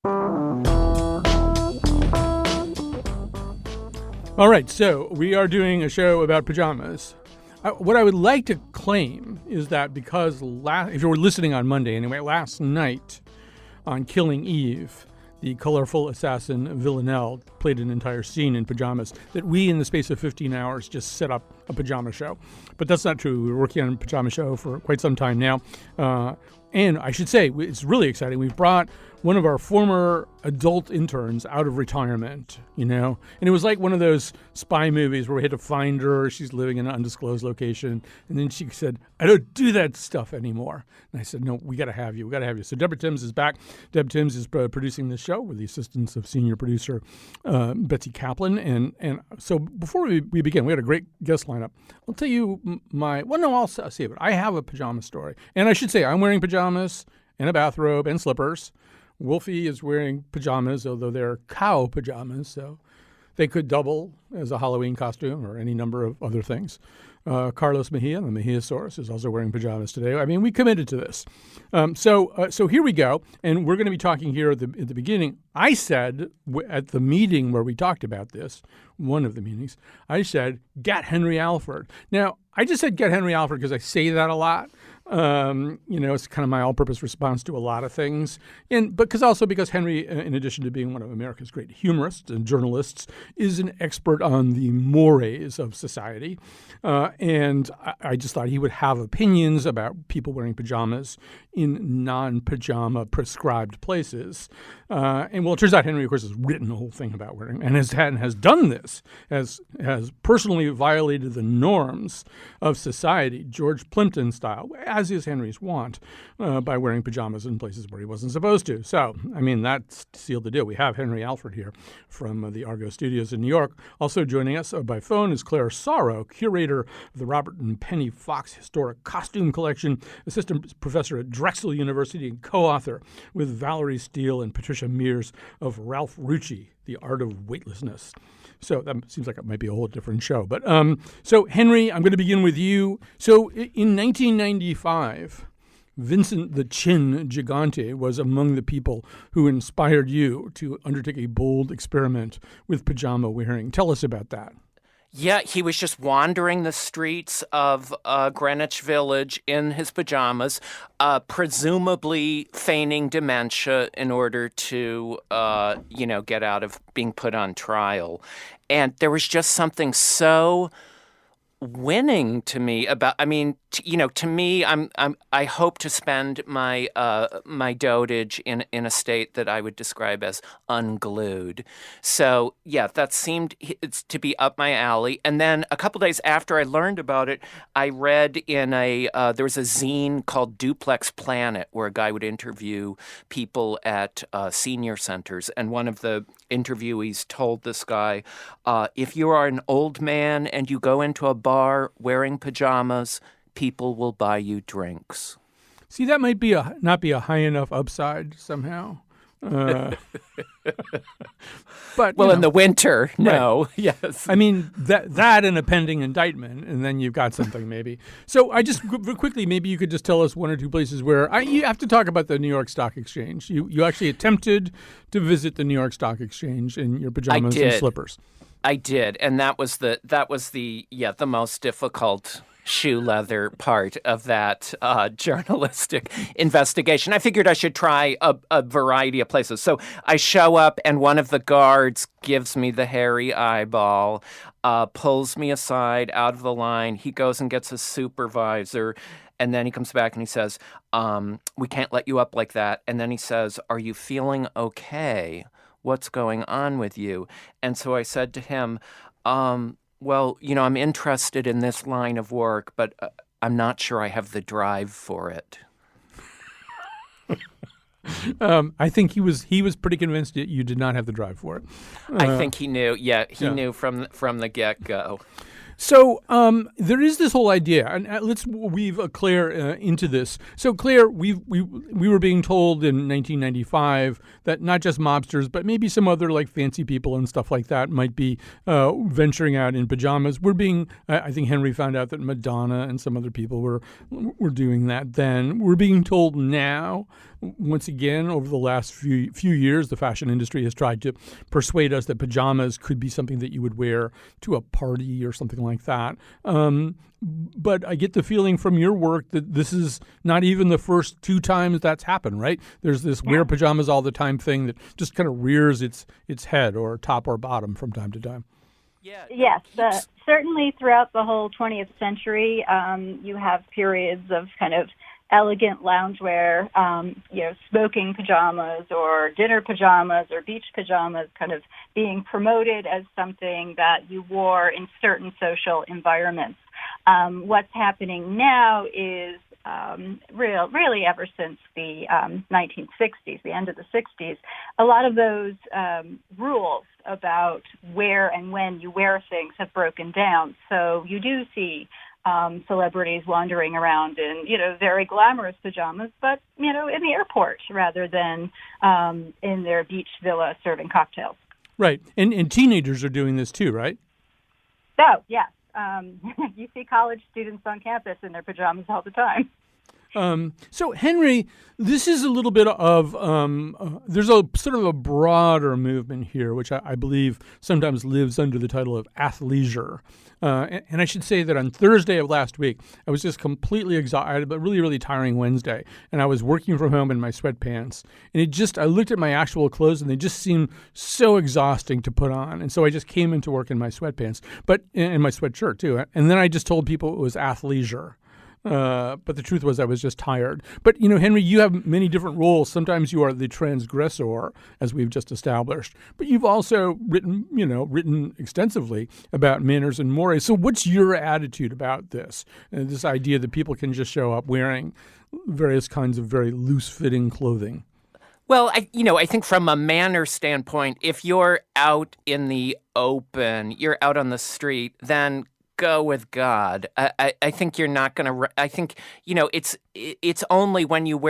All right, so we are doing a show about pajamas. What I would like to claim is that because if you were listening on Monday anyway, last night on Killing Eve, the colorful assassin Villanelle played an entire scene in pajamas, that we, in the space of 15 hours, just set up a pajama show. But that's not true. We were working on a pajama show for quite some time now. And I should say, it's really exciting. We've brought one of our former adult interns out of retirement, and it was like one of those spy movies where we had to find her. She's living in an undisclosed location. And then she said, I don't do that stuff anymore. And I said, no, we got to have you. We got to have you. So Deborah Timms is back. Deb Timms is producing this show with the assistance of senior producer Betsy Kaplan. And so before we begin, we had a great guest lineup. I'll tell you I'll see it. I have a pajama story. And I should say, I'm wearing pajamas and a bathrobe and slippers. Wolfie is wearing pajamas, although they're cow pajamas, so they could double as a Halloween costume or any number of other things. Carlos Mejia, the Mejiasaurus, is also wearing pajamas today. I mean, we committed to this. So here we go, and we're going to be talking here at the beginning. I said at the meeting where we talked about this, one of the meetings, I said, get Henry Alford. Now, I just said get Henry Alford because I say that a lot. It's kind of my all-purpose response to a lot of things, because Henry, in addition to being one of America's great humorists and journalists, is an expert on the mores of society, and I just thought he would have opinions about people wearing pajamas in non-pajama prescribed places. And it turns out Henry, of course, has written a whole thing about wearing, and has done this, has personally violated the norms of society, George Plimpton style, as is Henry's wont, by wearing pajamas in places where he wasn't supposed to. So, I mean, that's sealed the deal. We have Henry Alford here from the Argo Studios in New York. Also joining us by phone is Claire Sorrow, curator of the Robert and Penny Fox Historic Costume Collection, assistant professor at Drexel University, and co-author with Valerie Steele and Patricia Mears of Ralph Rucci, The Art of Weightlessness. So that seems like it might be a whole different show. But so, Henry, I'm going to begin with you. So in 1995, Vincent the Chin Gigante was among the people who inspired you to undertake a bold experiment with pajama wearing. Tell us about that. Yeah, he was just wandering the streets of Greenwich Village in his pajamas, presumably feigning dementia in order to, get out of being put on trial. And there was just something so winning to me about, to me, I hope to spend my my dotage in a state that I would describe as unglued. So yeah, that seemed to be up my alley. And then a couple days after I learned about it, I read in there was a zine called Duplex Planet, where a guy would interview people at senior centers, and one of the interviewees told this guy, if you are an old man and you go into a bar wearing pajamas, people will buy you drinks. See, that might not be a high enough upside somehow. But in the winter, no. Right. Yes. I mean, that and a pending indictment, and then you've got something maybe. So I just quickly, maybe you could just tell us one or two places where you have to talk about the New York Stock Exchange. You actually attempted to visit the New York Stock Exchange in your pajamas and slippers. I did, and that was the most difficult shoe leather part of that journalistic investigation. I figured I should try a variety of places. So I show up, and one of the guards gives me the hairy eyeball, pulls me aside out of the line. He goes and gets a supervisor, and then he comes back and he says, we can't let you up like that. And then he says, are you feeling okay? What's going on with you? And so I said to him, well, I'm interested in this line of work, but I'm not sure I have the drive for it. I think he was pretty convinced that you did not have the drive for it. I think he knew. Yeah, he knew from the get-go. So there is this whole idea, and let's weave Claire into this. So Claire, we were being told in 1995 that not just mobsters, but maybe some other like fancy people and stuff like that might be venturing out in pajamas. We're being, I think Henry found out that Madonna and some other people were doing that then. We're being told now, once again, over the last few years, the fashion industry has tried to persuade us that pajamas could be something that you would wear to a party or something like that. But I get the feeling from your work that this is not even the first two times that's happened, right? There's this wear pajamas all the time thing that just kind of rears its head, or top or bottom, from time to time. Yeah. Yes, certainly throughout the whole 20th century, you have periods of kind of elegant loungewear, smoking pajamas or dinner pajamas or beach pajamas kind of being promoted as something that you wore in certain social environments. What's happening now is really ever since the 1960s, the end of the 60s, a lot of those rules about where and when you wear things have broken down. So you do see celebrities wandering around in, very glamorous pajamas, but, in the airport rather than in their beach villa serving cocktails. Right. And teenagers are doing this too, right? Oh, yes. You see college students on campus in their pajamas all the time. So, Henry, this is a little bit of, there's a sort of a broader movement here, which I believe sometimes lives under the title of athleisure. And I should say that on Thursday of last week, I was just completely exhausted. I had a really, really tiring Wednesday, and I was working from home in my sweatpants. And I looked at my actual clothes, and they just seemed so exhausting to put on. And so I just came into work in my sweatpants, but in my sweatshirt too. And then I just told people it was athleisure. But the truth was I was just tired. But, Henry, you have many different roles. Sometimes you are the transgressor, as we've just established. But you've also written extensively about manners and mores. So what's your attitude about this? This idea that people can just show up wearing various kinds of very loose-fitting clothing? Well, I think from a manner standpoint, if you're out in the open, you're out on the street, then go with God. I think you're not going to. I think it's only when you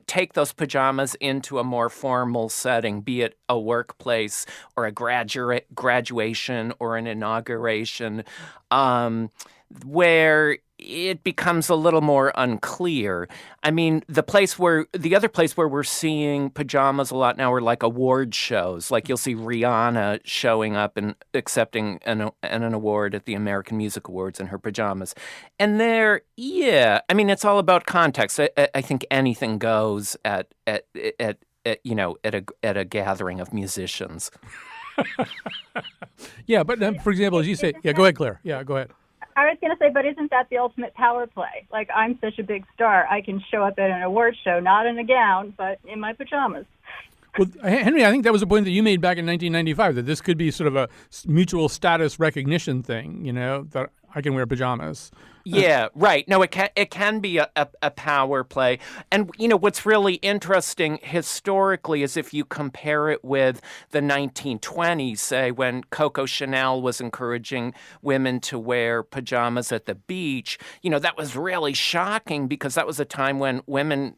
take those pajamas into a more formal setting, be it a workplace or a graduation or an inauguration, where it becomes a little more unclear. I mean, the other place where we're seeing pajamas a lot now are like award shows. Like you'll see Rihanna showing up and accepting an award at the American Music Awards in her pajamas. And it's all about context. I think anything goes at a gathering of musicians. Yeah, but for example, as you say, go ahead, Claire. Yeah, go ahead. I was going to say, but isn't that the ultimate power play? Like, I'm such a big star, I can show up at an award show, not in a gown, but in my pajamas. Well, Henry, I think that was a point that you made back in 1995, that this could be sort of a mutual status recognition thing, that I can wear pajamas. Yeah, right. No, it can be a power play. And, what's really interesting historically is if you compare it with the 1920s, say, when Coco Chanel was encouraging women to wear pajamas at the beach, that was really shocking because that was a time when women,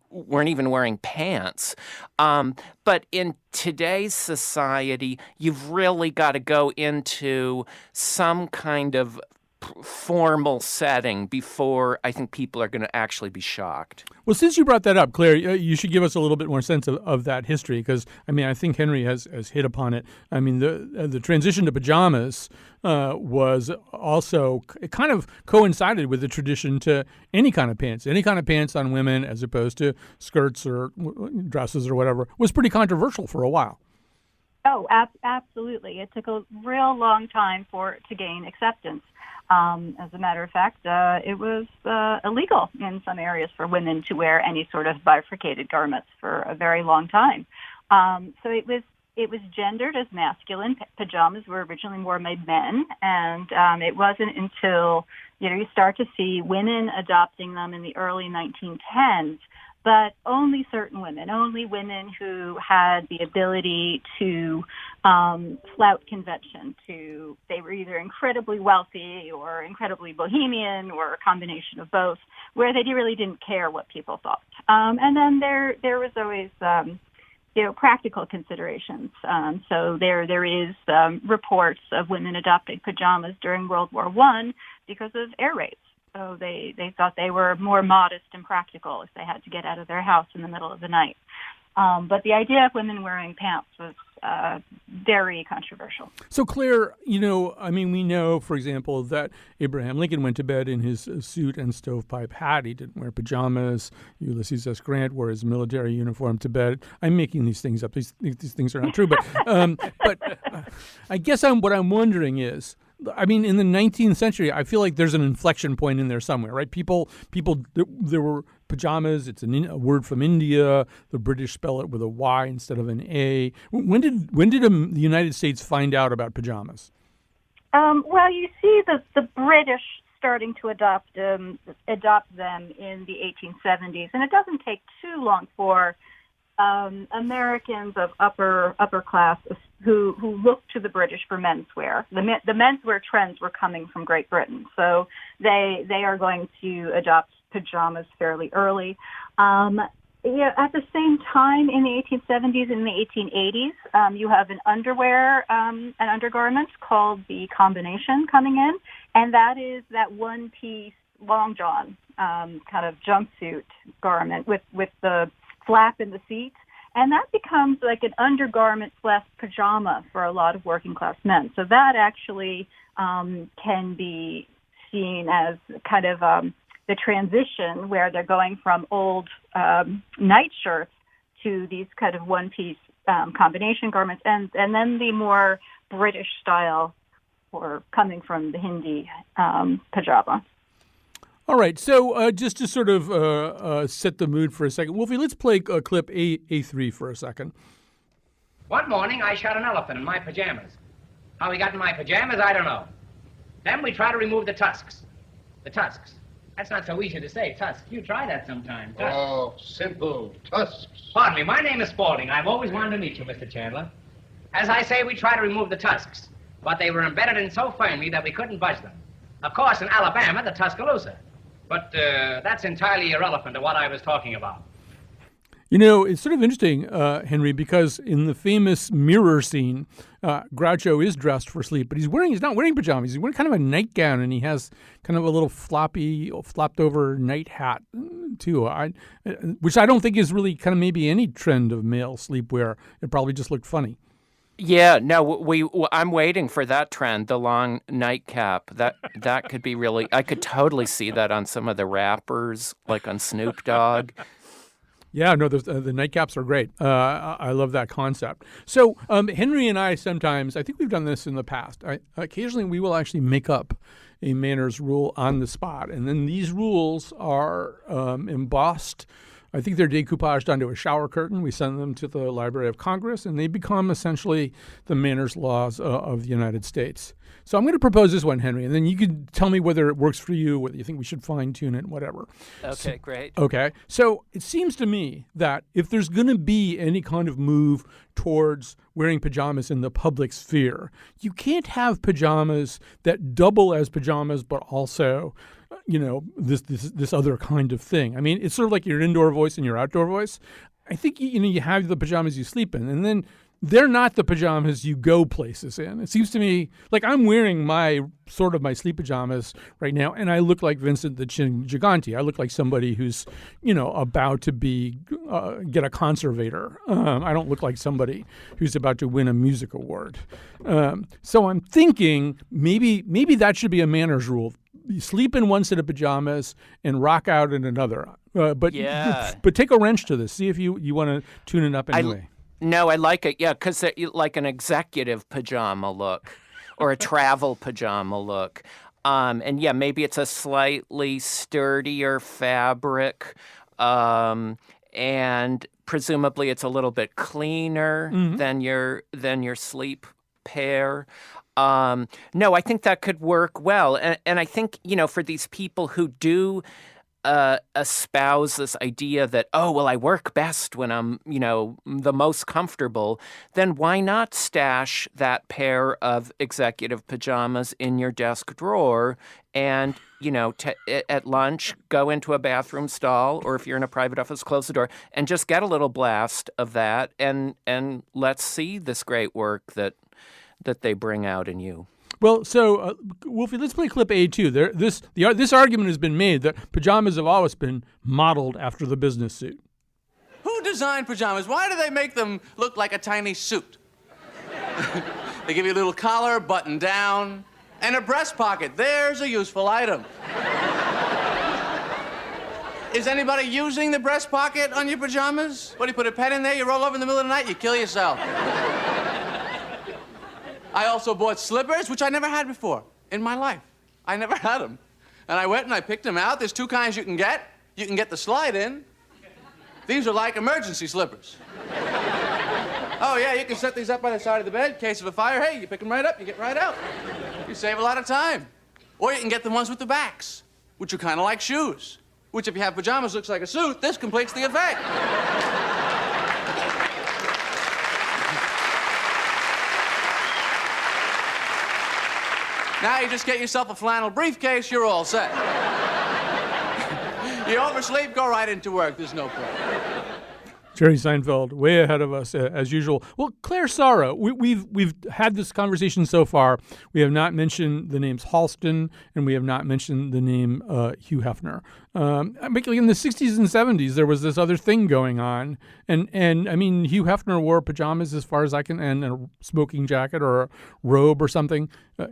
weren't even wearing pants. But in today's society, you've really got to go into some kind of formal setting before I think people are going to actually be shocked. Well, since you brought that up, Claire, you should give us a little bit more sense of that history, because, I think Henry has hit upon it. I mean, the transition to pajamas was also, it kind of coincided with the tradition to any kind of pants on women as opposed to skirts or dresses or whatever, was pretty controversial for a while. Oh, absolutely. It took a real long time for it to gain acceptance. As a matter of fact, it was illegal in some areas for women to wear any sort of bifurcated garments for a very long time. So it was gendered as masculine. Pajamas were originally worn by men, and it wasn't until you start to see women adopting them in the early 1910s but only certain women, only women who had the ability to flout convention. They were either incredibly wealthy or incredibly bohemian or a combination of both, where they really didn't care what people thought. And then there was always practical considerations. So there is reports of women adopting pajamas during World War I because of air raids. So they thought they were more modest and practical if they had to get out of their house in the middle of the night. But the idea of women wearing pants was very controversial. So, Claire, we know, for example, that Abraham Lincoln went to bed in his suit and stovepipe hat. He didn't wear pajamas. Ulysses S. Grant wore his military uniform to bed. I'm making these things up. These things are not true. But I guess what I'm wondering is, in the 19th century, I feel like there's an inflection point in there somewhere, right? People, there were pajamas. It's a word from India. The British spell it with a Y instead of an A. When did the United States find out about pajamas? Well, you see the British starting to adopt them in the 1870s, and it doesn't take too long for Americans of upper class who looked to the British for menswear. The menswear trends were coming from Great Britain, so they are going to adopt pajamas fairly early. At the same time, in the 1870s and the 1880s, you have an undergarment called the combination coming in, and that is that one-piece long john kind of jumpsuit garment with the flap in the seat. And that becomes like an undergarment / pajama for a lot of working class men. So that actually can be seen as kind of the transition where they're going from old nightshirts to these kind of one-piece combination garments, and then the more British style or coming from the Hindi pajama. All right, so just to sort of set the mood for a second, Wolfie, let's play clip A3 for a second. One morning, I shot an elephant in my pajamas. How he got in my pajamas, I don't know. Then we try to remove the tusks. The tusks. That's not so easy to say, tusks. You try that sometime. Tusks. Oh, simple. Tusks. Pardon me, my name is Spaulding. I've always wanted to meet you, Mr. Chandler. As I say, we try to remove the tusks, but they were embedded in so firmly that we couldn't budge them. Of course, in Alabama, the Tuscaloosa. But that's entirely irrelevant to what I was talking about. It's sort of interesting, Henry, because in the famous mirror scene, Groucho is dressed for sleep, but he's not wearing pajamas. He's wearing kind of a nightgown, and he has kind of a little flopped over night hat, too, which I don't think is really kind of maybe any trend of male sleepwear. It probably just looked funny. Yeah, no, I'm waiting for that trend, the long nightcap. That could be really, I could totally see that on some of the rappers, like on Snoop Dogg. Yeah, no, the nightcaps are great. I love that concept. So Henry and I sometimes, I think we've done this in the past, occasionally we will actually make up a manners rule on the spot. And then these rules are embossed. I think they're decoupaged onto a shower curtain. We send them to the Library of Congress, and they become essentially the manners laws of the United States. So I'm going to propose this one, Henry, and then you can tell me whether it works for you, whether you think we should fine-tune it, whatever. Okay, great. Okay. So it seems to me that if there's going to be any kind of move towards wearing pajamas in the public sphere, you can't have pajamas that double as pajamas but also this other kind of thing. I mean, it's sort of like your indoor voice and your outdoor voice. I think, you have the pajamas you sleep in, and then they're not the pajamas you go places in. It seems to me like I'm wearing my sleep pajamas right now, and I look like Vincent the Chin Gigante. I look like somebody who's, about to get a conservator. I don't look like somebody who's about to win a music award. So I'm thinking maybe that should be a manners rule. You sleep in one set of pajamas and rock out in another. But take a wrench to this. See if you want to tune it up anyway. No, I like it. Yeah, because like an executive pajama look or a travel pajama look. And yeah, maybe it's a slightly sturdier fabric. And presumably it's a little bit cleaner than your sleep pair. No, I think that could work well. And I think, for these people who do espouse this idea that, oh, well, I work best when I'm, the most comfortable, then why not stash that pair of executive pajamas in your desk drawer and, at lunch, go into a bathroom stall, or if you're in a private office, close the door and just get a little blast of that and let's see this great work that they bring out in you. Well, so, Wolfie, let's play clip A2. This argument has been made that pajamas have always been modeled after the business suit. Who designed pajamas? Why do they make them look like a tiny suit? They give you a little collar, button down, and a breast pocket. There's a useful item. Is anybody using the breast pocket on your pajamas? What, do you put a pen in there, you roll over in the middle of the night, you kill yourself? I also bought slippers, which I never had before in my life. I never had them. And I went and I picked them out. There's two kinds you can get. You can get the slide in. These are like emergency slippers. Oh, yeah, you can set these up by the side of the bed in case of a fire. Hey, you pick them right up, you get right out. You save a lot of time. Or you can get the ones with the backs, which are kind of like shoes, which if you have pajamas looks like a suit, this completes the effect. Now you just get yourself a flannel briefcase, you're all set. You oversleep, go right into work, there's no problem. Jerry Seinfeld, way ahead of us as usual. Well, Claire Sarah, we've had this conversation so far. We have not mentioned the names Halston, and we have not mentioned the name Hugh Hefner. In the 60s and 70s, there was this other thing going on, and I mean, Hugh Hefner wore pajamas as far as I can, and a smoking jacket or a robe or something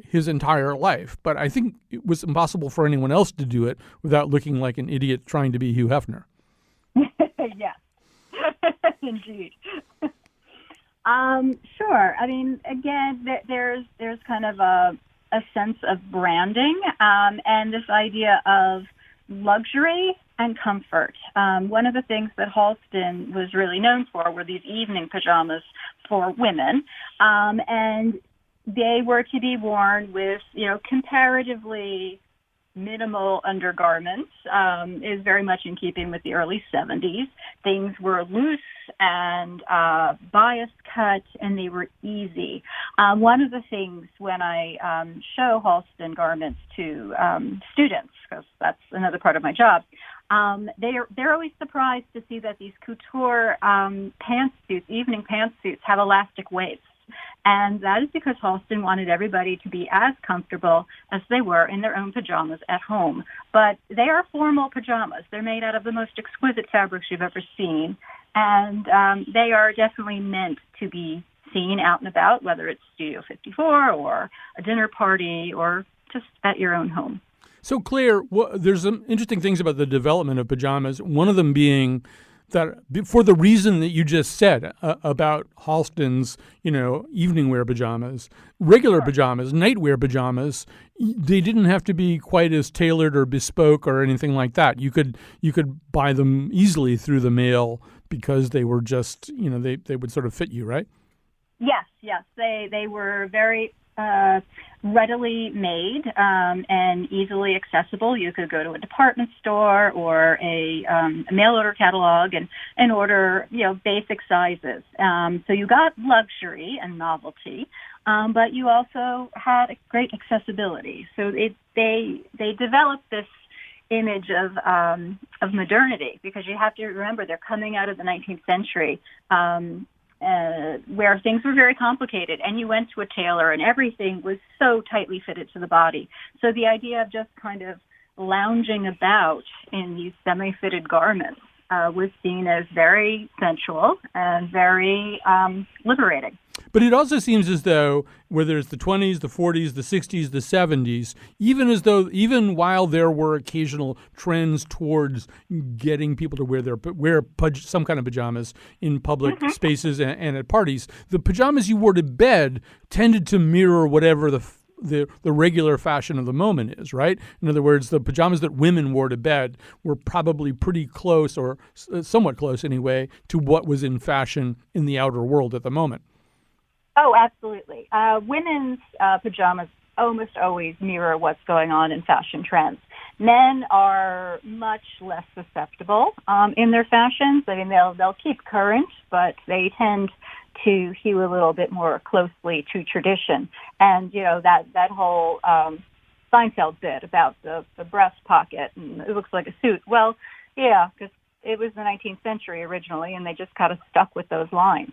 his entire life. But I think it was impossible for anyone else to do it without looking like an idiot trying to be Hugh Hefner. Yes. Indeed. Sure. I mean, again, there's kind of a sense of branding and this idea of luxury and comfort. One of the things that Halston was really known for were these evening pajamas for women, and they were to be worn with, comparatively minimal undergarments. Is very much in keeping with the early 70s. Things were loose and bias cut, and they were easy. One of the things when I show Halston garments to students, because that's another part of my job, they're always surprised to see that these couture pantsuits, evening pantsuits, have elastic waists. And that is because Halston wanted everybody to be as comfortable as they were in their own pajamas at home. But they are formal pajamas. They're made out of the most exquisite fabrics you've ever seen. And they are definitely meant to be seen out and about, whether it's Studio 54 or a dinner party or just at your own home. So, Claire, there's some interesting things about the development of pajamas, one of them being that for the reason that you just said about Halston's, evening wear pajamas, regular pajamas, nightwear pajamas, they didn't have to be quite as tailored or bespoke or anything like that. You could buy them easily through the mail because they were just, they would sort of fit you, right? Yes. They were very readily made and easily accessible. You could go to a department store or a mail order catalog and order, basic sizes. So you got luxury and novelty, but you also had a great accessibility. So they developed this image of modernity, because you have to remember they're coming out of the 19th century. Where things were very complicated, and you went to a tailor and everything was so tightly fitted to the body. So the idea of just kind of lounging about in these semi-fitted garments was seen as very sensual and very liberating. But it also seems as though, whether it's the 20s, the 40s, the 60s, the 70s, even while there were occasional trends towards getting people to wear some kind of pajamas in public spaces and at parties, the pajamas you wore to bed tended to mirror whatever the regular fashion of the moment is, right? In other words, the pajamas that women wore to bed were probably pretty close, or somewhat close anyway, to what was in fashion in the outer world at the moment. Oh, absolutely. Women's pajamas almost always mirror what's going on in fashion trends. Men are much less susceptible in their fashions. I mean, they'll keep current, but they tend to hew a little bit more closely to tradition. And, that whole Seinfeld bit about the breast pocket and it looks like a suit. Well, yeah, because it was the 19th century originally, and they just kind of stuck with those lines.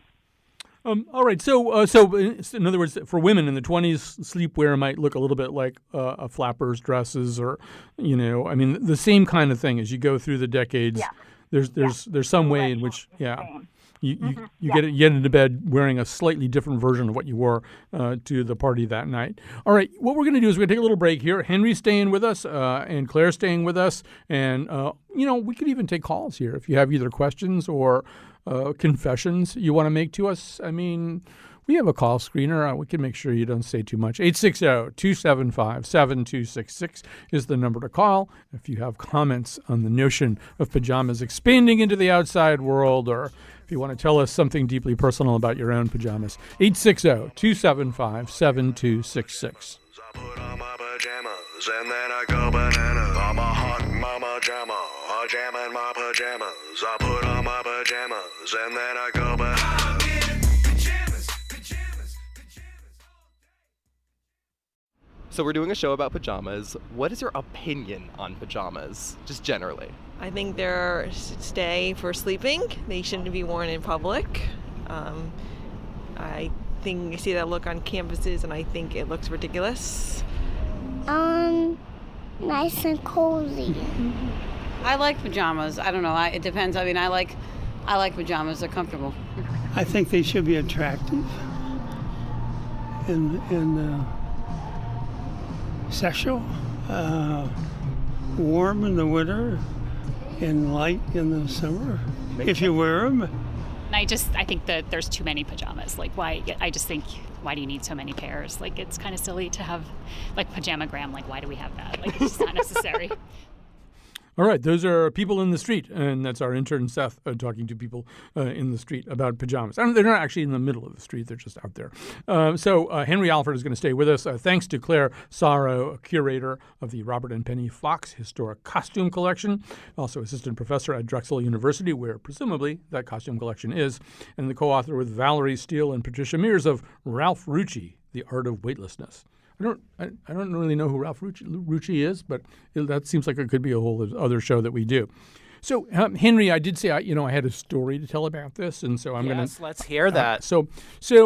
All right. So in other words, for women in the 20s, sleepwear might look a little bit like a flapper's dresses, or, the same kind of thing as you go through the decades. Yeah. There's some way in which, you get into bed wearing a slightly different version of what you wore to the party that night. All right. What we're going to do is we're going to take a little break here. Henry's staying with us, and Claire's staying with us, and we could even take calls here if you have either questions or confessions you want to make to us. I mean, we have a call screener. We can make sure you don't say too much. 860-275-7266 is the number to call if you have comments on the notion of pajamas expanding into the outside world, or if you want to tell us something deeply personal about your own pajamas. 860-275-7266. I put on my pajamas and then I go bananas. I'm a hot mama jamma, a jam in my pajamas. I put on my pajamas and then I go bananas. So we're doing a show about pajamas. What is your opinion on pajamas, just generally? I think they're stay for sleeping. They shouldn't be worn in public. I think you see that look on campuses, and I think it looks ridiculous. Nice and cozy. I like pajamas. I don't know. It depends. I mean, I like pajamas. They're comfortable. I think they should be attractive and sexual, warm in the winter, and light in the summer. If you wear them. I think that there's too many pajamas. Like, why? I just think, why do you need so many pairs? Like, it's kind of silly to have, like, pajamagram. Like, why do we have that? Like, it's just not necessary. All right, those are people in the street, and that's our intern Seth talking to people in the street about pajamas. They're not actually in the middle of the street; they're just out there. So Henry Alford is going to stay with us. Thanks to Claire Sorrow, curator of the Robert and Penny Fox Historic Costume Collection, also assistant professor at Drexel University, where presumably that costume collection is, and the co-author with Valerie Steele and Patricia Mears of Ralph Rucci, The Art of Weightlessness. I don't really know who Ralph Rucci is, but that seems like it could be a whole other show that we do. So, Henry, I did say I had a story to tell about this, and so I'm going to. Yes, let's hear that. So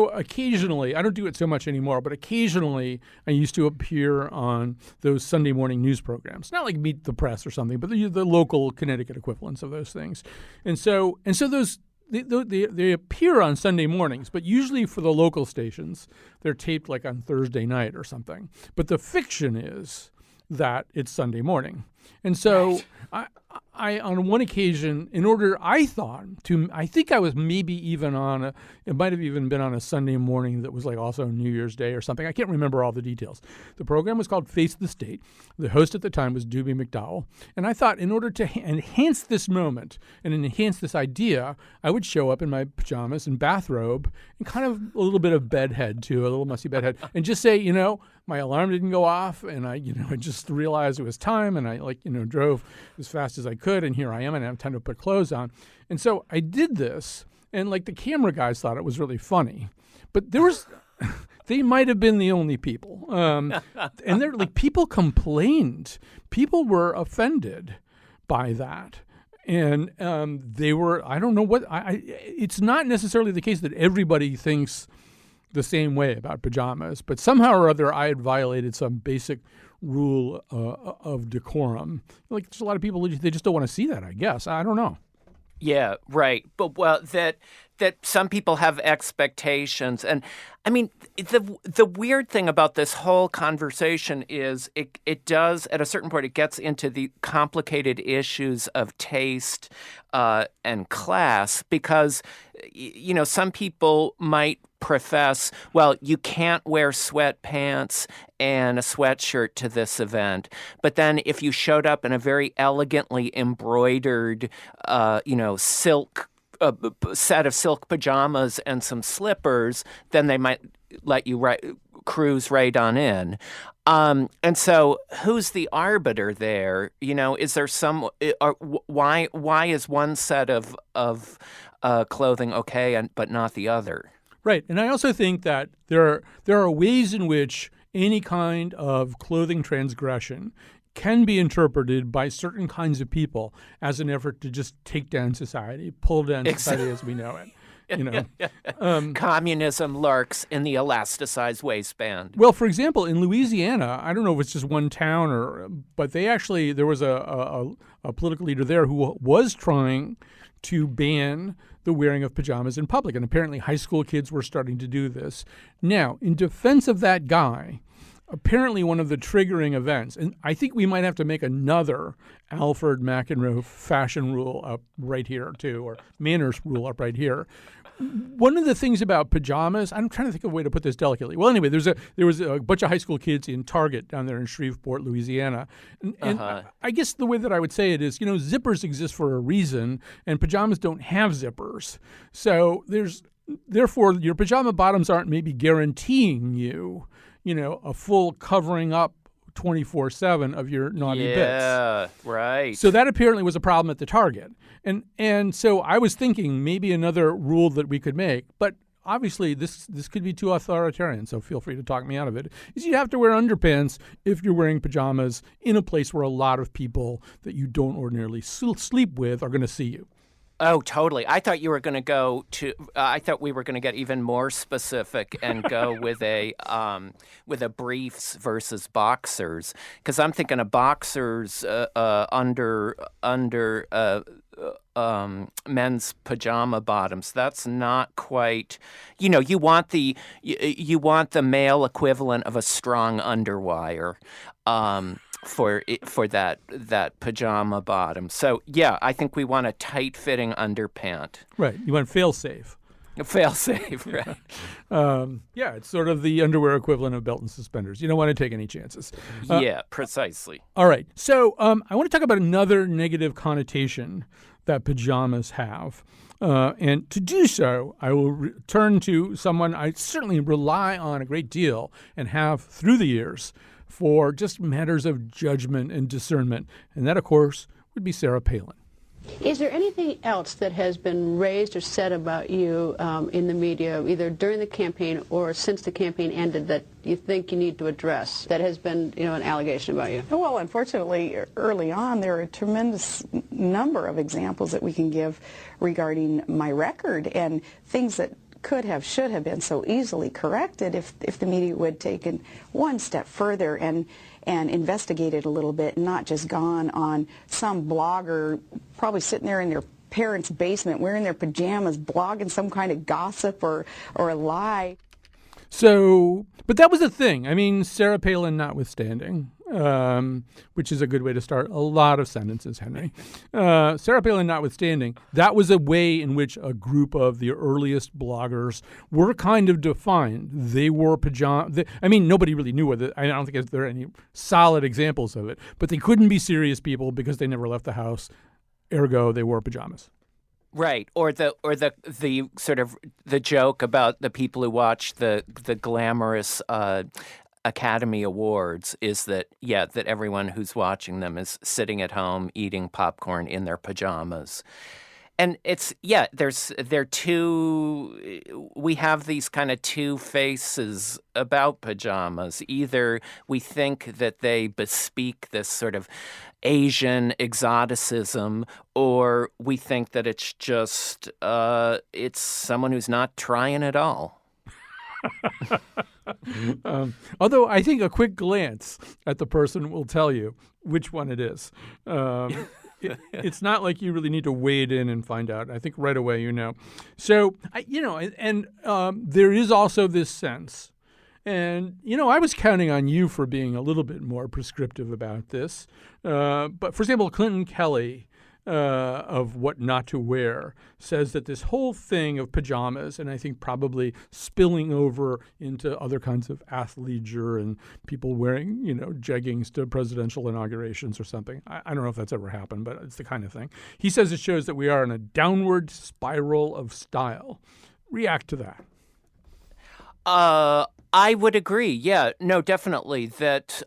occasionally, I don't do it so much anymore, but occasionally I used to appear on those Sunday morning news programs, not like Meet the Press or something, but the local Connecticut equivalents of those things, and so those. They appear on Sunday mornings, but usually for the local stations, they're taped like on Thursday night or something. But the fiction is that it's Sunday morning. And so I on one occasion, I think I was maybe even it might have even been on a Sunday morning that was like also New Year's Day or something. I can't remember all the details. The program was called Face the State. The host at the time was Doobie McDowell. And I thought in order to enhance this moment and enhance this idea, I would show up in my pajamas and bathrobe and kind of a little bit of bedhead too, a little musty bedhead, and just say, my alarm didn't go off, and I just realized it was time, and I drove as fast as I could, and here I am, and I have time to put clothes on. And so I did this, and like the camera guys thought it was really funny, but they might have been the only people, and they're like, people complained, people were offended by that. And they were, I don't know what, it's not necessarily the case that everybody thinks the same way about pajamas, but somehow or other I had violated some basic rule of decorum. Like, there's a lot of people, they just don't want to see that, I guess. I don't know. Yeah, right. But, that some people have expectations. And, I mean, the weird thing about this whole conversation is it does, at a certain point, it gets into the complicated issues of taste and class because, some people might profess, well, you can't wear sweatpants and a sweatshirt to this event. But then if you showed up in a very elegantly embroidered, silk set of silk pajamas and some slippers, then they might let you cruise right on in. And so, who's the arbiter there? Is there why is one set of clothing okay but not the other? Right, and I also think that there are ways in which any kind of clothing transgression can be interpreted by certain kinds of people as an effort to just take down society, pull down society as we know it. Communism lurks in the elasticized waistband. Well, for example, in Louisiana, I don't know if it's just one town but there was a political leader there who was trying to ban the wearing of pajamas in public, and apparently high school kids were starting to do this. Now, in defense of that guy, apparently one of the triggering events, and I think we might have to make another Alfred McEnroe fashion rule up right here too, or manners rule up right here. One of the things about pajamas, I'm trying to think of a way to put this delicately. Well, anyway, there was a bunch of high school kids in Target down there in Shreveport, Louisiana. And I guess the way that I would say it is, zippers exist for a reason, and pajamas don't have zippers. So therefore, your pajama bottoms aren't maybe guaranteeing you, a full covering up 24/7 of your naughty bits. Yeah, right. So that apparently was a problem at the Target. And so I was thinking maybe another rule that we could make, but obviously this could be too authoritarian, so feel free to talk me out of it, is you have to wear underpants if you're wearing pajamas in a place where a lot of people that you don't ordinarily sleep with are going to see you. Oh, totally. I thought you were going to go to. I thought we were going to get even more specific and go with a briefs versus boxers, because I'm thinking of boxers under men's pajama bottoms. That's not quite. You want the male equivalent of a strong underwire. For that pajama bottom. So yeah, I think we want a tight-fitting underpant. Right. You want fail-safe. Fail-safe, right. Yeah, it's sort of the underwear equivalent of belt and suspenders. You don't want to take any chances. Yeah, precisely. All right. So I want to talk about another negative connotation that pajamas have. And to do so, I will turn to someone I certainly rely on a great deal and have through the years for just matters of judgment and discernment. And that, of course, would be Sarah Palin. Is there anything else that has been raised or said about you in the media, either during the campaign or since the campaign ended, that you think you need to address, that has been, an allegation about you? Well, unfortunately, early on, there are a tremendous number of examples that we can give regarding my record and things that could have, should have been so easily corrected if the media would have taken one step further and investigated a little bit, and not just gone on some blogger probably sitting there in their parents' basement wearing their pajamas, blogging some kind of gossip or a lie. So, but that was the thing. I mean, Sarah Palin notwithstanding, which is a good way to start a lot of sentences, Henry. Sarah Palin notwithstanding, that was a way in which a group of the earliest bloggers were kind of defined. They wore pajamas. I mean, nobody really knew whether. I don't think there are any solid examples of it, but they couldn't be serious people because they never left the house. Ergo, they wore pajamas. Right, or the sort of the joke about the people who watch the glamorous Academy Awards is that everyone who's watching them is sitting at home eating popcorn in their pajamas. And we have these kind of two faces about pajamas. Either we think that they bespeak this sort of Asian exoticism, or we think that it's just, it's someone who's not trying at all. Although I think a quick glance at the person will tell you which one it is. It's not like you really need to wade in and find out. I think right away you know. So, there is also this sense. And, I was counting on you for being a little bit more prescriptive about this. But, for example, Clinton Kelly of what not to wear says that this whole thing of pajamas, and I think probably spilling over into other kinds of athleisure and people wearing, jeggings to presidential inaugurations or something. I don't know if that's ever happened, but it's the kind of thing. He says it shows that we are in a downward spiral of style. React to that. I would agree. Yeah, no, definitely. That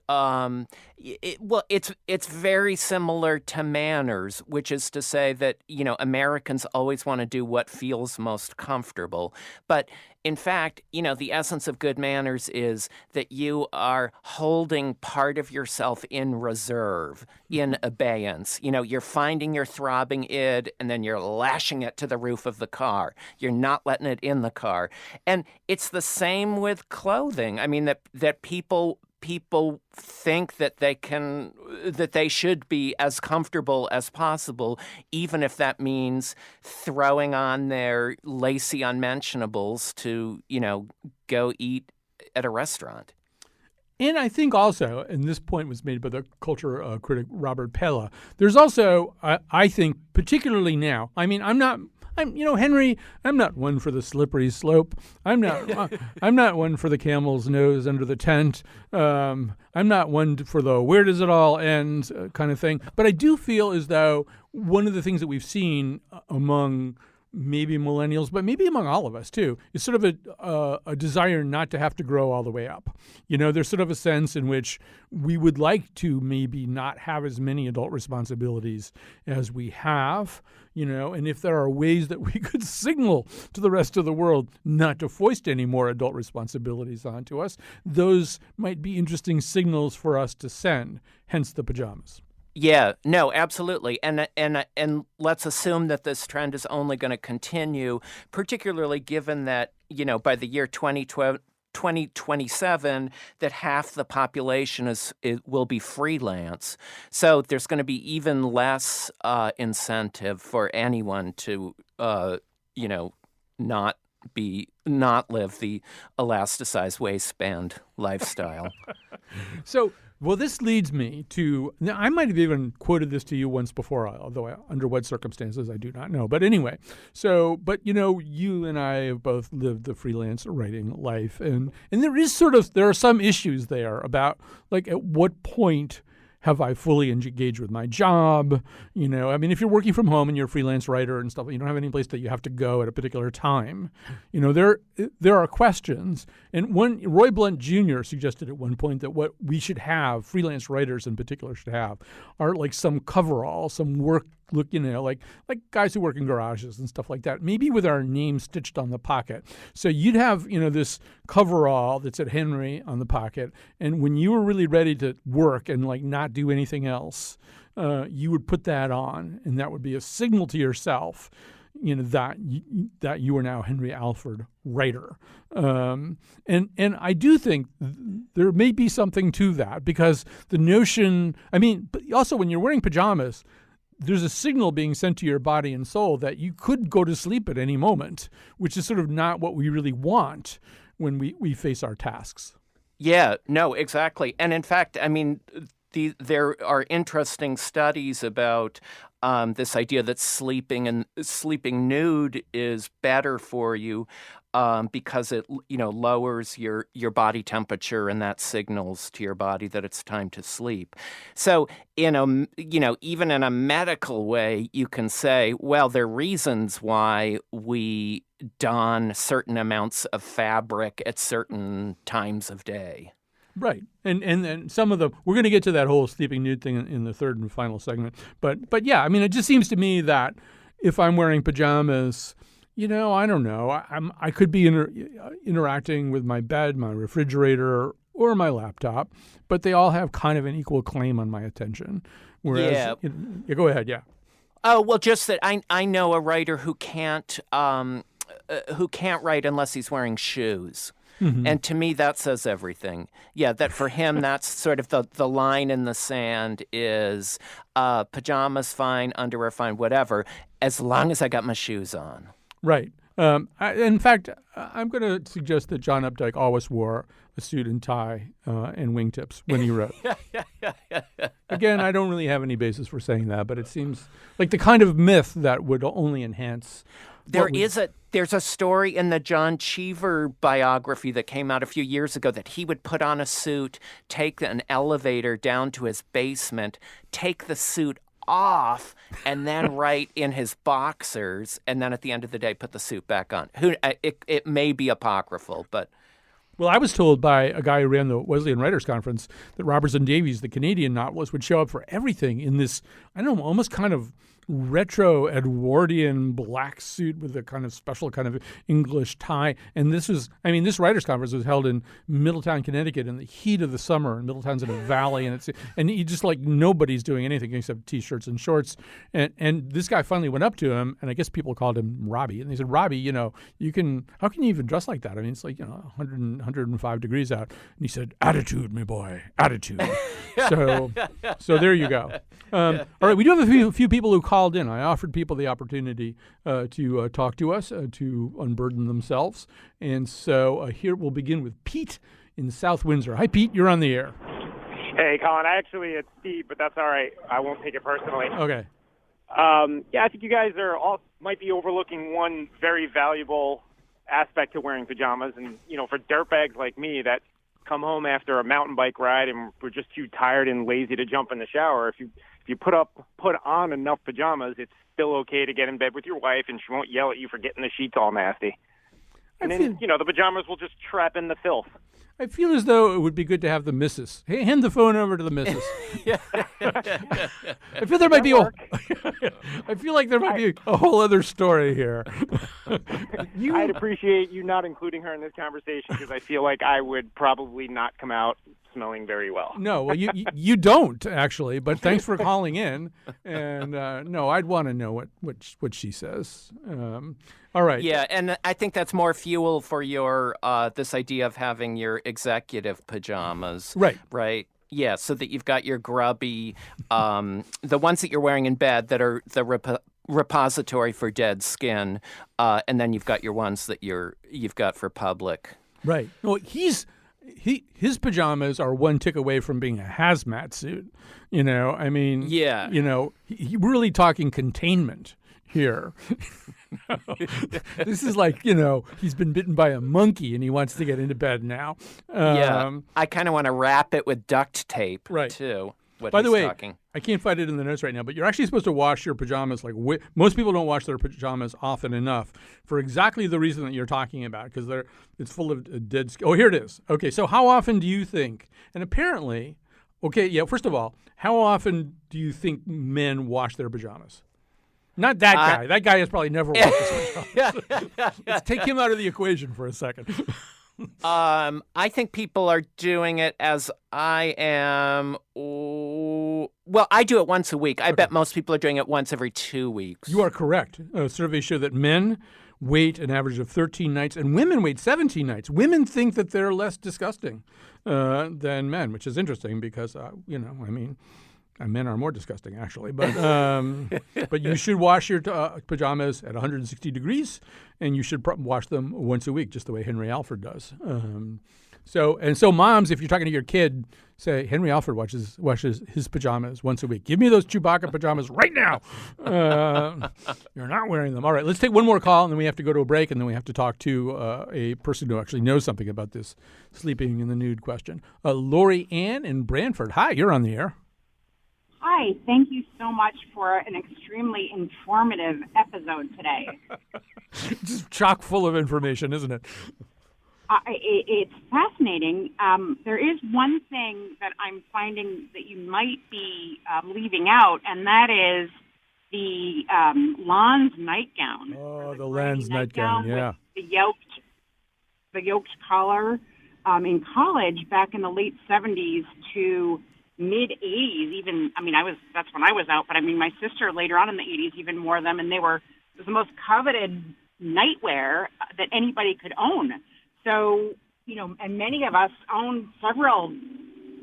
it's very similar to manners, which is to say that Americans always want to do what feels most comfortable. But in fact, the essence of good manners is that you are holding part of yourself in reserve, in abeyance. You're finding your throbbing id, and then you're lashing it to the roof of the car. You're not letting it in the car. And it's the same with clothing. I mean, that people think that they should be as comfortable as possible, even if that means throwing on their lacy unmentionables to, go eat at a restaurant. And I think also, and this point was made by the culture critic Robert Pella, there's also, I think, particularly now, I mean, Henry, I'm not one for the slippery slope. I'm not one for the camel's nose under the tent. I'm not one for the where does it all end kind of thing. But I do feel as though one of the things that we've seen among maybe millennials, but maybe among all of us too, is sort of a desire not to have to grow all the way up. There's sort of a sense in which we would like to maybe not have as many adult responsibilities as we have, and if there are ways that we could signal to the rest of the world not to foist any more adult responsibilities onto us, those might be interesting signals for us to send, hence the pajamas. Yeah, no, absolutely. And let's assume that this trend is only going to continue, particularly given that, by the year 2027, that half the population will be freelance. So there's going to be even less incentive for anyone to, not live the elasticized waistband lifestyle. So, well, this leads me to, now I might have even quoted this to you once before, although under what circumstances I do not know. But anyway, but you and I have both lived the freelance writing life, and there are some issues there about like at what point have I fully engaged with my job? I mean, if you're working from home and you're a freelance writer and stuff, you don't have any place that you have to go at a particular time. There are questions. And Roy Blunt Jr. suggested at one point that what we should have, freelance writers in particular should have, are like some coverall, some work look, like guys who work in garages and stuff like that, maybe with our name stitched on the pocket. So you'd have, this coverall that said Henry on the pocket. And when you were really ready to work and like not do anything else, you would put that on, and that would be a signal to yourself, that you are now Henry Alford, writer. And I do think there may be something to that, because the notion, but also when you're wearing pajamas, there's a signal being sent to your body and soul that you could go to sleep at any moment, which is sort of not what we really want when we face our tasks. Yeah, no, exactly. And in fact, there are interesting studies about this idea that sleeping nude is better for you because it lowers your body temperature, and that signals to your body that it's time to sleep. So even in a medical way, you can say, well, there are reasons why we don certain amounts of fabric at certain times of day. Right. And some of we're going to get to that whole sleeping nude thing in the third and final segment. But yeah, it just seems to me that if I'm wearing pajamas, I don't know, I could be interacting with my bed, my refrigerator, or my laptop, but they all have kind of an equal claim on my attention. Whereas, go ahead, yeah. Oh, well, just that I know a writer who can't write unless he's wearing shoes. Mm-hmm. And to me, that says everything. Yeah, that for him, that's sort of the line in the sand is pajamas fine, underwear fine, whatever, as long as I got my shoes on. Right. In fact, I'm going to suggest that John Updike always wore a suit and tie and wingtips when he wrote. Again, I don't really have any basis for saying that, but it seems like the kind of myth that would only enhance. There's a story in the John Cheever biography that came out a few years ago that he would put on a suit, take an elevator down to his basement, take the suit off, and then write in his boxers, and then at the end of the day put the suit back on. It may be apocryphal, but Well, I was told by a guy who ran the Wesleyan Writers Conference that Robertson Davies, the Canadian novelist, would show up for everything in this, I don't know, almost kind of retro Edwardian black suit with a kind of special kind of English tie. And this this writers conference was held in Middletown, Connecticut in the heat of the summer. And Middletown's in a valley, and he just like nobody's doing anything except T-shirts and shorts. And this guy finally went up to him, and I guess people called him Robbie. And they said, Robbie, how can you even dress like that? I mean, it's like, 105 degrees out. And he said, attitude, my boy, attitude. So there you go. All right, we do have a few people who called in. I offered people the opportunity to talk to us, to unburden themselves. And so here we'll begin with Pete in South Windsor. Hi, Pete. You're on the air. Hey, Colin. It's Steve, but that's all right. I won't take it personally. Okay. I think you guys might be overlooking one very valuable aspect to wearing pajamas. And, for dirtbags like me that come home after a mountain bike ride and we're just too tired and lazy to jump in the shower, if you put on enough pajamas, it's still okay to get in bed with your wife, and she won't yell at you for getting the sheets all nasty. And then, the pajamas will just trap in the filth. I feel as though it would be good to have the missus. Hey, hand the phone over to the missus. I feel there might be I feel like there might be a whole other story here. I'd appreciate you not including her in this conversation, because I feel like I would probably not come out smelling very well. No, well, you don't actually, but thanks for calling in. And no, I'd want to know what she says. All right. Yeah, and I think that's more fuel for your this idea of having your executive pajamas. Right. Right. Yeah, so that you've got your grubby, the ones that you're wearing in bed that are the repository for dead skin, and then you've got your ones that you've got for public. Right. Well, his pajamas are one tick away from being a hazmat suit. Yeah. He really talking containment here. This is like, he's been bitten by a monkey and he wants to get into bed now. Yeah. I kind of want to wrap it with duct tape, right, too. By the way, I can't find it in the notes right now, but you're actually supposed to wash your pajamas. Most people don't wash their pajamas often enough for exactly the reason that you're talking about, because it's full of dead skin. Oh, here it is. Okay, so how often do you think? And apparently, first of all, how often do you think men wash their pajamas? Not that guy. That guy has probably never washed his pajamas. Let's take him out of the equation for a second. I think people are doing it as I am. Well, I do it once a week. I bet most people are doing it once every 2 weeks. You are correct. Surveys show that men wait an average of 13 nights and women wait 17 nights. Women think that they're less disgusting than men, which is interesting because, men are more disgusting, actually. But you should wash your pajamas at 160 degrees, and you should wash them once a week, just the way Henry Alford does. So moms, if you're talking to your kid, say, Henry Alford washes his pajamas once a week. Give me those Chewbacca pajamas right now. You're not wearing them. All right, let's take one more call, and then we have to go to a break, and then we have to talk to a person who actually knows something about this sleeping in the nude question. Lori Ann in Branford. Hi, you're on the air. Hi, thank you so much for an extremely informative episode today. Just chock full of information, isn't it? It's fascinating. There is one thing that I'm finding that you might be leaving out, and that is the Lan's nightgown. Oh, the Lan's nightgown, yeah. With the yoked collar. In college, back in the late 70s to mid 80s, even, that's when I was out, but my sister later on in the 80s even wore them, and it was the most coveted nightwear that anybody could own. So, and many of us own several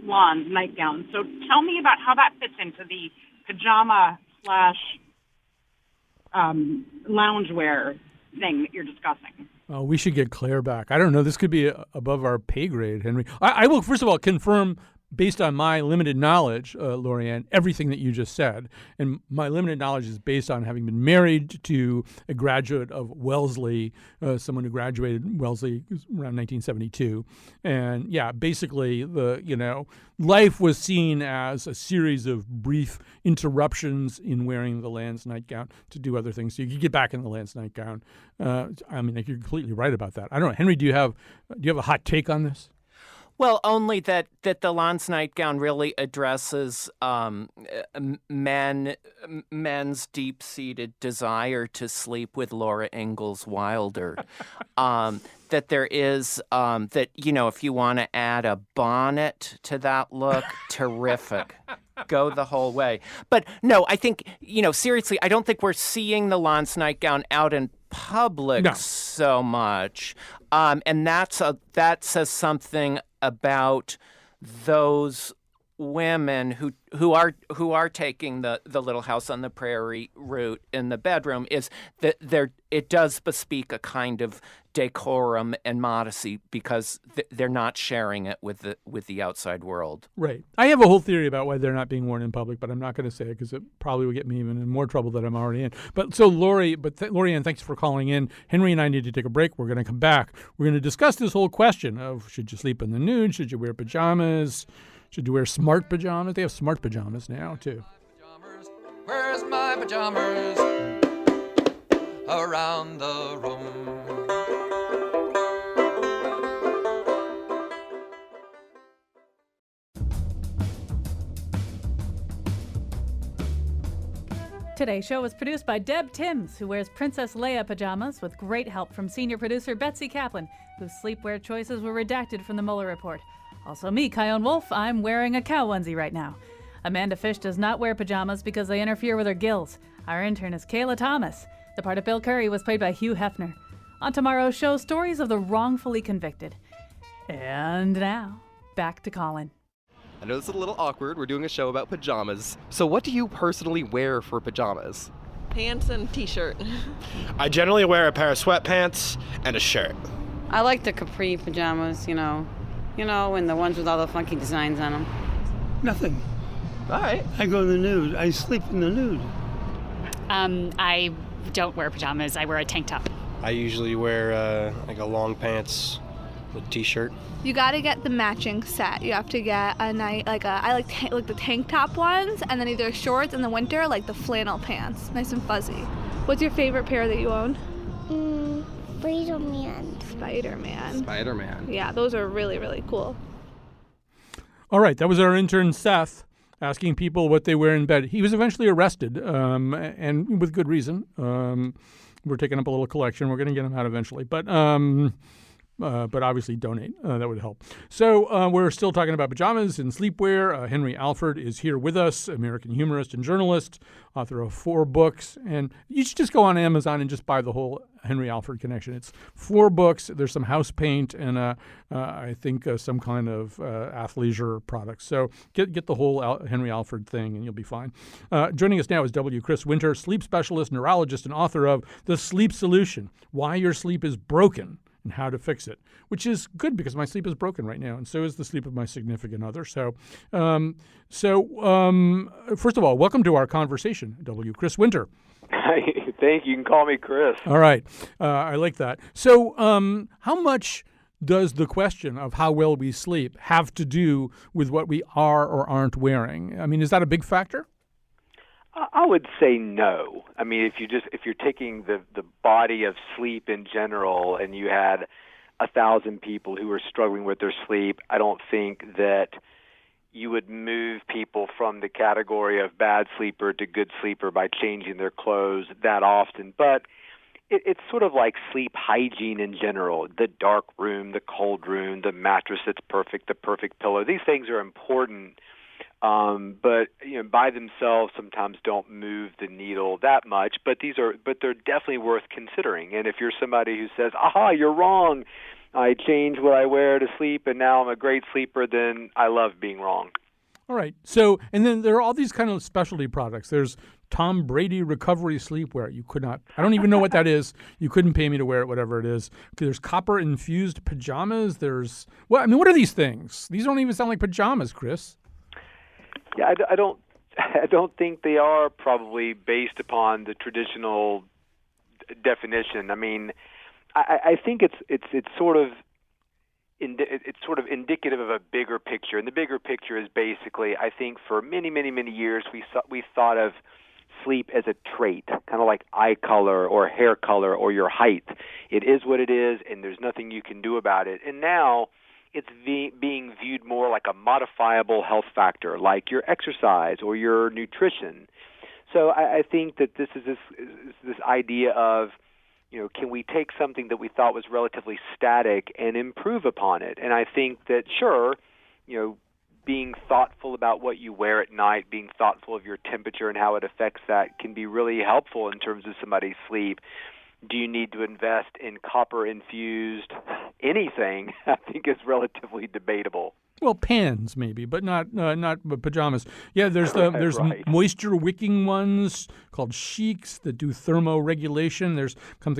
Lan's nightgowns. So tell me about how that fits into the pajama / loungewear thing that you're discussing. Oh, we should get Claire back. I don't know. This could be above our pay grade, Henry. I will, first of all, confirm based on my limited knowledge, Lorianne, everything that you just said, and my limited knowledge is based on having been married to a graduate of Wellesley, someone who graduated Wellesley around 1972, and basically life was seen as a series of brief interruptions in wearing the Land's nightgown to do other things. So you could get back in the Land's nightgown. You're completely right about that. I don't know, Henry. Do you have a hot take on this? Well, only that the Land's nightgown really addresses men's deep-seated desire to sleep with Laura Ingalls Wilder. That there is if you want to add a bonnet to that look, terrific. Go the whole way. But no, I think, seriously, I don't think we're seeing the Land's nightgown out in public so much. And that says something about those women who are taking the Little House on the Prairie route in the bedroom, is that it does bespeak a kind of decorum and modesty because they're not sharing it with the outside world. Right. I have a whole theory about why they're not being worn in public, but I'm not going to say it because it probably will get me even in more trouble than I'm already in. But so Lorianne, thanks for calling in. Henry and I need to take a break. We're going to come back. We're going to discuss this whole question of should you sleep in the nude? Should you wear pajamas? Should you wear smart pajamas? They have smart pajamas now, too. Where's my pajamas? Around the room. Today's show was produced by Deb Timms, who wears Princess Leia pajamas with great help from senior producer Betsy Kaplan, whose sleepwear choices were redacted from the Mueller report. Also me, Kyone Wolf, I'm wearing a cow onesie right now. Amanda Fish does not wear pajamas because they interfere with her gills. Our intern is Kayla Thomas. The part of Bill Curry was played by Hugh Hefner. On tomorrow's show, stories of the wrongfully convicted. And now, back to Colin. I know this is a little awkward. We're doing a show about pajamas. So what do you personally wear for pajamas? Pants and t-shirt. I generally wear a pair of sweatpants and a shirt. I like the capri pajamas, and the ones with all the funky designs on them. Nothing. All right. I go in the nude. I sleep in the nude. I don't wear pajamas. I wear a tank top. I usually wear a long pants with a t-shirt. You got to get the matching set. You have to get I like the tank top ones, and then either shorts in the winter, like the flannel pants, nice and fuzzy. What's your favorite pair that you own? Spider-Man. Yeah, those are really, really cool. All right, that was our intern Seth asking people what they wear in bed. He was eventually arrested, and with good reason. We're taking up a little collection. We're going to get him out eventually, but obviously donate. That would help. So we're still talking about pajamas and sleepwear. Henry Alford is here with us, American humorist and journalist, author of 4 books. And you should just go on Amazon and just buy the whole Henry Alford connection. It's 4 books. There's some house paint and I think some kind of athleisure products. So get the whole Henry Alford thing and you'll be fine. Joining us now is W. Chris Winter, sleep specialist, neurologist, and author of The Sleep Solution: Why Your Sleep is Broken and How to Fix It, which is good because my sleep is broken right now, and so is the sleep of my significant other. So first of all, welcome to our conversation, W. Chris Winter. Thank you. You can call me Chris. All right. I like that. So how much does the question of how well we sleep have to do with what we are or aren't wearing? I mean, is that a big factor? I would say no. I mean, if you're taking the body of sleep in general, and you had 1,000 people who were struggling with their sleep, I don't think that you would move people from the category of bad sleeper to good sleeper by changing their clothes that often. But it's sort of like sleep hygiene in general: the dark room, the cold room, the mattress that's perfect, the perfect pillow. These things are important. But by themselves sometimes don't move the needle that much. But they're definitely worth considering. And if you're somebody who says, "Aha, you're wrong. I changed what I wear to sleep, and now I'm a great sleeper," then I love being wrong. All right. So, and then there are all these kind of specialty products. There's Tom Brady recovery sleepwear. You could not, I don't even know what that is. You couldn't pay me to wear it, whatever it is. There's copper infused pajamas. There's, well, I mean, what are these things? These don't even sound like pajamas, Chris. Yeah, I don't think they are probably based upon the traditional definition. I mean, I think it's sort of indicative of a bigger picture, and the bigger picture is basically, I think, for many years we thought of sleep as a trait, kind of like eye color or hair color or your height. It is what it is, and there's nothing you can do about it. And now it's being viewed more like a modifiable health factor, like your exercise or your nutrition. So I think that this is this idea of, can we take something that we thought was relatively static and improve upon it? And I think that, sure, being thoughtful about what you wear at night, being thoughtful of your temperature and how it affects that can be really helpful in terms of somebody's sleep. Do you need to invest in copper-infused anything? I think is relatively debatable. Well, pans maybe, but not pajamas. Yeah, there's Right. moisture wicking ones called Chics that do thermoregulation. There's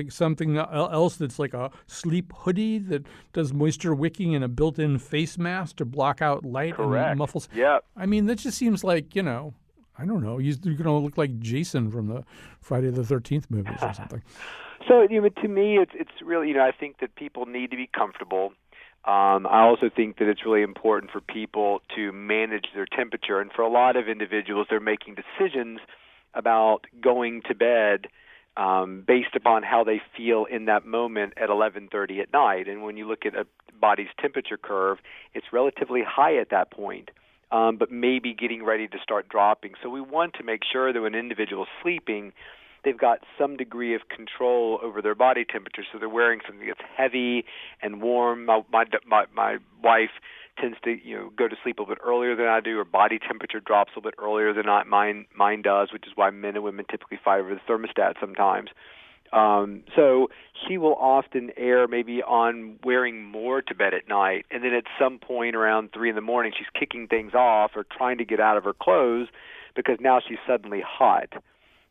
something else that's like a sleep hoodie that does moisture wicking and a built-in face mask to block out light and muffles. Yeah. I mean, that just seems like, I don't know. You're going to look like Jason from the Friday the 13th movies or something. So, to me, it's really, I think that people need to be comfortable. I also think that it's really important for people to manage their temperature. And for a lot of individuals, they're making decisions about going to bed based upon how they feel in that moment at 11:30 at night. And when you look at a body's temperature curve, it's relatively high at that point, but maybe getting ready to start dropping. So we want to make sure that when an individual is sleeping, they've got some degree of control over their body temperature, so they're wearing something that's heavy and warm. My wife tends to go to sleep a little bit earlier than I do. Her body temperature drops a little bit earlier than mine does, which is why men and women typically fight over the thermostat sometimes. So she will often err maybe on wearing more to bed at night, and then at some point around 3 a.m, she's kicking things off or trying to get out of her clothes because now she's suddenly hot.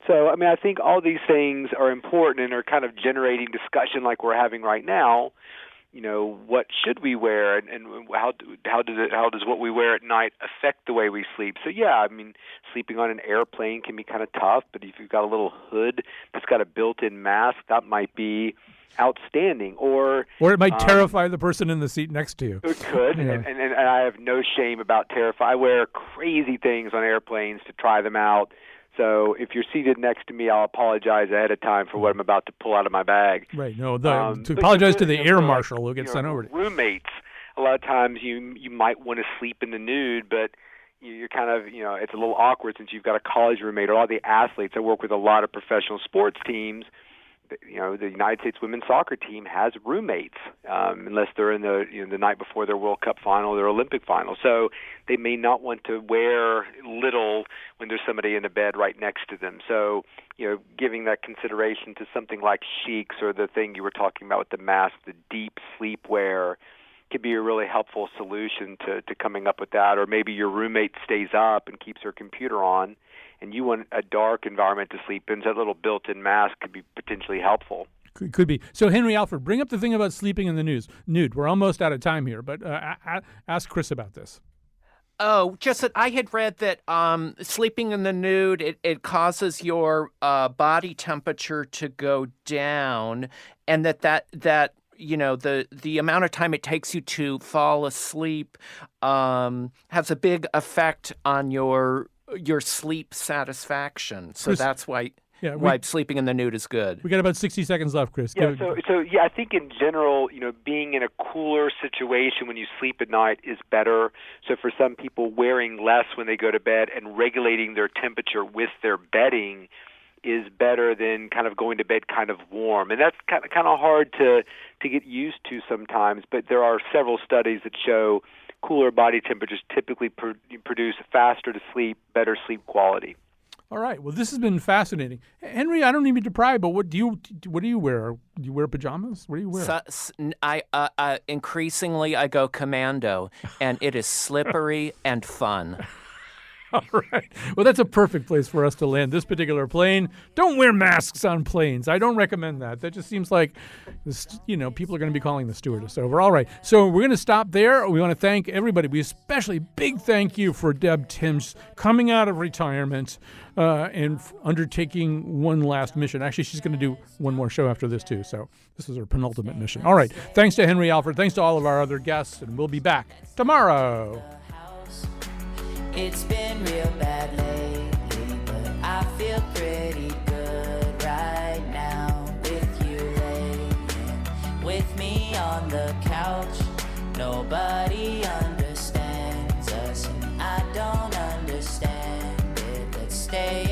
So, I mean, I think all these things are important and are kind of generating discussion like we're having right now. What should we wear, and how does what we wear at night affect the way we sleep? So, yeah, I mean, sleeping on an airplane can be kind of tough, but if you've got a little hood that's got a built-in mask, that might be outstanding. Or it might terrify the person in the seat next to you. It could, Yeah. and I have no shame about terrify. I wear crazy things on airplanes to try them out. So if you're seated next to me, I'll apologize ahead of time for what I'm about to pull out of my bag. Right. No, to apologize to the air marshal who gets sent over to you. Roommates, a lot of times you might want to sleep in the nude, but you're kind of, it's a little awkward since you've got a college roommate. Or all the athletes, I work with a lot of professional sports teams. The United States women's soccer team has roommates, unless they're in the night before their World Cup final, their Olympic final. So they may not want to wear little when there's somebody in the bed right next to them. So, giving that consideration to something like Chics or the thing you were talking about with the mask, the deep sleepwear, could be a really helpful solution to coming up with that. Or maybe your roommate stays up and keeps her computer on, and you want a dark environment to sleep in, so that little built-in mask could be potentially helpful. Could be. So, Henry Alford, bring up the thing about sleeping in the nude. We're almost out of time here, but ask Chris about this. Oh, just that I had read that sleeping in the nude, it causes your body temperature to go down, and that the amount of time it takes you to fall asleep has a big effect on your sleep satisfaction. So Chris, that's why Yeah, why sleeping in the nude is good. We got about 60 seconds left, Chris. Yeah, so I think in general, being in a cooler situation when you sleep at night is better. So for some people, wearing less when they go to bed and regulating their temperature with their bedding is better than kind of going to bed kind of warm. And that's kind of hard to get used to sometimes, but there are several studies that show cooler body temperatures typically produce faster to sleep, better sleep quality. All right. Well, this has been fascinating, Henry. I don't need to pry, but what do you wear? Do you wear pajamas? What do you wear? Increasingly I go commando, and it is slippery and fun. All right. Well, that's a perfect place for us to land this particular plane. Don't wear masks on planes. I don't recommend that. That just seems like, people are going to be calling the stewardess over. All right. So we're going to stop there. We want to thank everybody. We especially big thank you for Deb Timms coming out of retirement and undertaking one last mission. Actually, she's going to do one more show after this, too. So this is her penultimate mission. All right. Thanks to Henry Alford. Thanks to all of our other guests. And we'll be back tomorrow. It's been real bad lately, but I feel pretty good right now with you laying with me on the couch. Nobody understands us, and I don't understand it. Let's stay